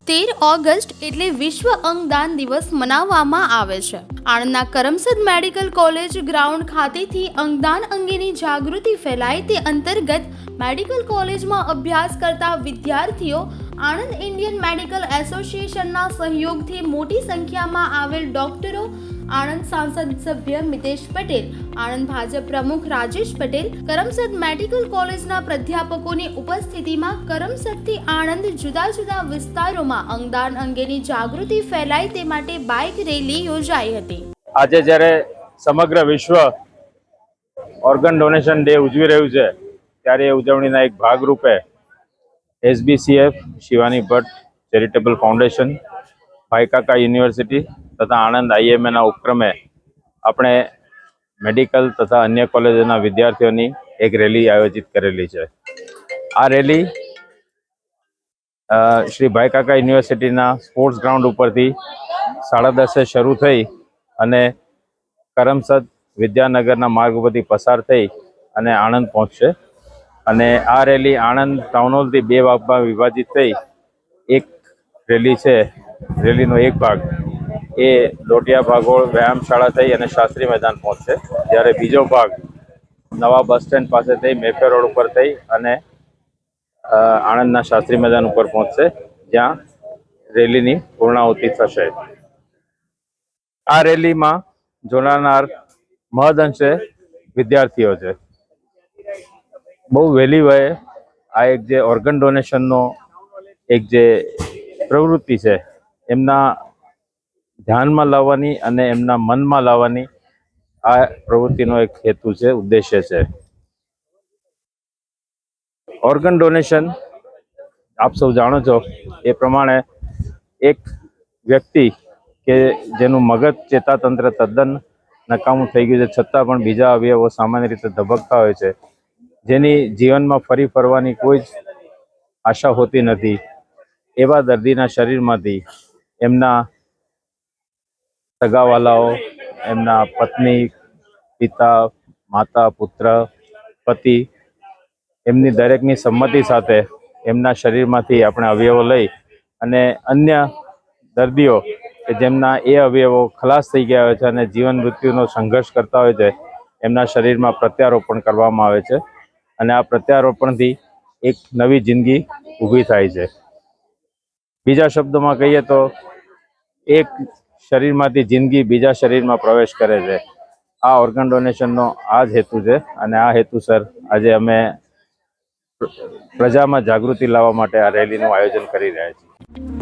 13 August એટલે વિશ્વ અંગદાન દિવસ મનાવવામાં આવે છે। આણંદના કરમસદ મેડિકલ કોલેજ ગ્રાઉન્ડ ખાતેથી અંગદાન અંગેની જાગૃતિ ફેલાય તે અંતર્ગત મેડિકલ કોલેજમાં અભ્યાસ કરતા વિદ્યાર્થીઓ આણંદ ઇન્ડિયન મેડિકલ એસોસિએશનના સહયોગથી મોટી સંખ્યામાં આવેલ ડોક્ટરો, આણંદ સાંસદ સભ્ય મિતેશ પટેલ, આણંદ ભાજપ પ્રમુખ રાજેશ પટેલ, કરમસદ મેડિકલ કોલેજના પ્રાધ્યાપકોની ઉપસ્થિતિમાં કરમસદથી આણંદ જુદા જુદા વિસ્તારોમાં અંગદાન અંગેની જાગૃતિ ફેલાય તે માટે બાઇક રેલી યોજાઈ હતી। આજે જ્યારે સમગ્ર વિશ્વ ઓર્ગન ડોનેશન ડે ઉજવી રહ્યું છે ત્યારે એ ઉજવણીના એક ભાગરૂપે SBCF Shivani Bhatt charitable foundation, Bhaikaka university તથા આણંદ IMAના ઉપક્રમે આપણે મેડિકલ તથા અન્ય કોલેજોના વિદ્યાર્થીઓની એક રેલી આયોજિત કરેલી છે। આ રેલી શ્રી ભાઈકાકા યુનિવર્સિટીના સ્પોર્ટ્સ ગ્રાઉન્ડ ઉપરથી 10:30 શરૂ થઈ અને કરમસદ વિદ્યાનગરના માર્ગ ઉપરથી પસાર થઈ અને આણંદ પહોંચશે અને આ રેલી આણંદ ટાઉન હોલથી 2 ભાગમાં વિભાજિત થઈ એક રેલી છે। રેલીનો એક ભાગ એ લોટિયા ભાગોળ વ્યાયામશાળા થઈ અને શાસ્ત્રી મેદાન પહોંચશે, જ્યારે બીજો ભાગ નવા બસ સ્ટેન્ડ પાસે થઈ મેફેર રોડ ઉપર થઈ અને આણંદના શાસ્ત્રી મેદાન ઉપર પહોંચશે, જ્યાં રેલીની પૂર્ણાહુતિ થશે। આ રેલીમાં જોડાનાર મહદઅંશે વિદ્યાર્થીઓ છે। બહુ વહેલી વયે આ એક જે ઓર્ગન ડોનેશનનો એક જે પ્રવૃત્તિ છે એમના ધ્યાનમાં લાવવાની અને એમના મનમાં લાવવાની આ પ્રવૃત્તિનો એક હેતુ છે, ઉદ્દેશ્ય છે। ઓર્ગન ડોનેશન આપ સૌ જાણો છો એ પ્રમાણે એક વ્યક્તિ કે જેનું મગજ ચેતાતંત્ર તદ્દન નકામું થઈ ગયું છે છતાં પણ બીજા અવયવો સામાન્ય રીતે ધબકતા હોય છે, જેની જીવનમાં ફરી ફરવાની કોઈ જ આશા હોતી નથી, એવા દર્દીના શરીરમાંથી એમના સગાવાલાઓ, એમના પત્ની, પિતા, માતા, પુત્ર, પતિ, એમની દરેકની સંમતિ સાથે એમના શરીરમાંથી આપણે અવયવો લઈ અને અન્ય દર્દીઓ કે જેમના એ અવયવો ખલાસ થઈ ગયા હોય છે અને જીવન મૃત્યુનો સંઘર્ષ કરતા હોય છે, એમના શરીરમાં પ્રત્યારોપણ કરવામાં આવે છે અને આ પ્રત્યારોપણથી એક નવી જિંદગી ઊભી થાય છે। બીજા શબ્દોમાં કહીએ તો એક શરીરમાંથી જિંદગી બીજા શરીરમાં પ્રવેશ કરે છે। આ ઓર્ગન ડોનેશનનો આ જ હેતુ છે અને આ હેતુસર આજે અમે પ્રજામાં જાગૃતિ લાવવા માટે આ રેલીનું આયોજન કરી રહ્યા છીએ।